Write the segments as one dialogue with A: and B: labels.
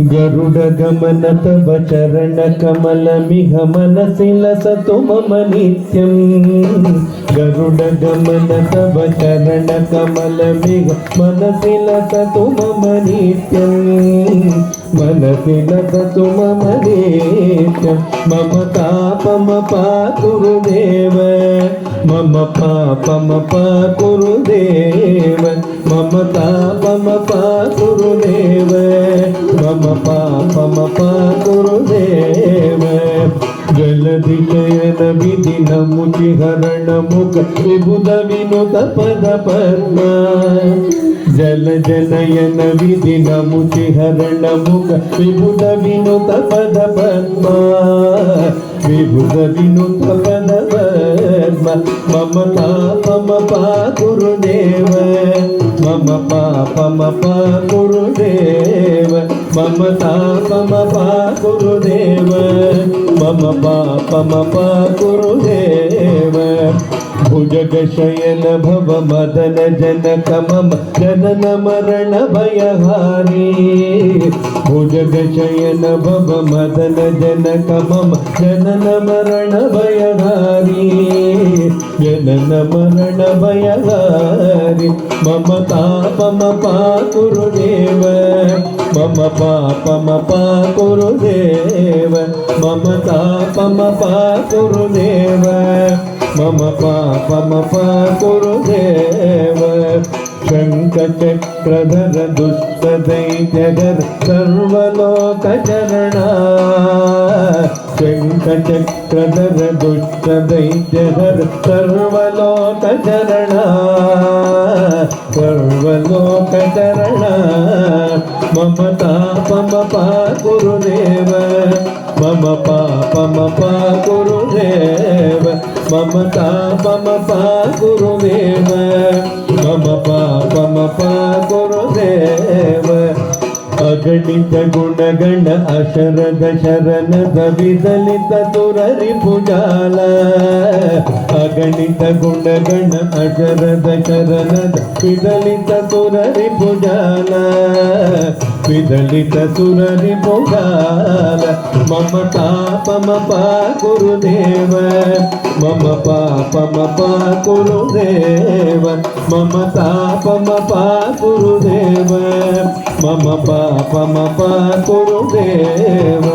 A: गरुड गमन तव चरण कमल मिह मनसि लसतु मम नित्यं। गरुड गमन तव चरण कमल मिह मनसि लसतु मम नित्यं। मनसि लसतु मम नित्यं। मम तापम पाकुरुदेव, मम पापम पाकुरुदेव, मम तापम पाकुरुदेव, मम पापम पाकुरुदेव। जलधिशयन विधिन मुचिहरण मुख विबुध विनुत पद पद्म। जल जनयन विधिन मुचिहरण मुख विबुध विनुत पद पद्म। विबुध विनुत पद पद्म। मम पापम पाकुरुदेव, मम पापम पाकुरुदेव, मम तापम पाकुरुदेव, मम पापम पाकुरुदेव। भुजग शयन भव मदन जनक मम जनन मरण भयहारी। भुजग शयन भव मदन जनक मम जनन मरण भयहारी, जनन मरण भयहारी। मम तापम पाकुरुदेव, मम पापम पाकुरुदेव, मम तापम पाकुरुदेव, मम पापम पाकुरुदेव। शङ्खचक्रधर दुष्टदैत्यधर सर्वलोकचरणा। शङ्खचक्रधर दुष्टदैत्यधर सर्वलोकचरणा, सर्वलोकचरणा। मम तापम पाकुरुदेव, मम पापम पाकुरुदेव, मम तापम पाकुरुदेव, मम पापम पाकुरुदेव। अगणित गुणगण अशरद शरणद विदलित दुररिपुजाल। अगणित गुणगण अशरद शरणद विदलित दुररिपुजाल, विदलित सुररिपुजाल। मम तापम पाकुरुदेव, मम पापम पाकुरुदेव, मम तापम पाकुरुदेव, मम पापम पाकुरुदेव।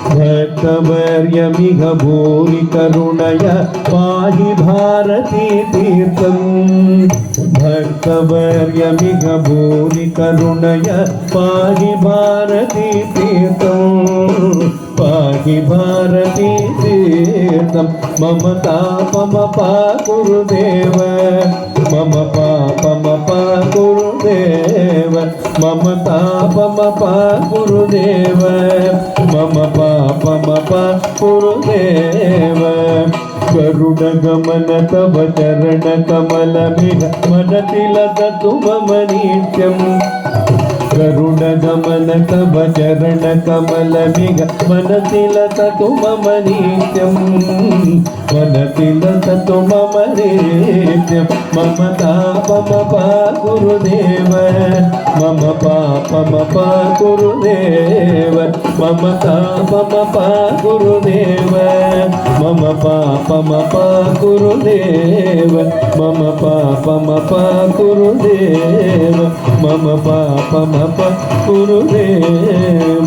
A: भक्तवर्यमिह भूरि करुणया पाहि भारती तीर्थं। भक्तवर्यमिह भूरि करुणया पाहि भारती तीर्थं, पाहि भारती तीर्थं। मम तापम पाकुरुदेव, मम पापम पाकुरुदेव, मम तापम पाकुरुदेव, मम पापम पाकुरुदेव। गरुड गमन तव चरण कमल मिह मनसि लसतु मम नित्यं। गरुड गमन तव चरण कमल मिह मनसि लसतु मम नित्यं। मनसि लसतु मम नित्यं। मम तापम पाकुरुदेव, मम पापम पाकुरुदेव, मम तापम पाकुरुदेव, मम पापम पाकुरुदेव, मम पापम पाकुरुदेव, मम पापम पाकुरुदेव।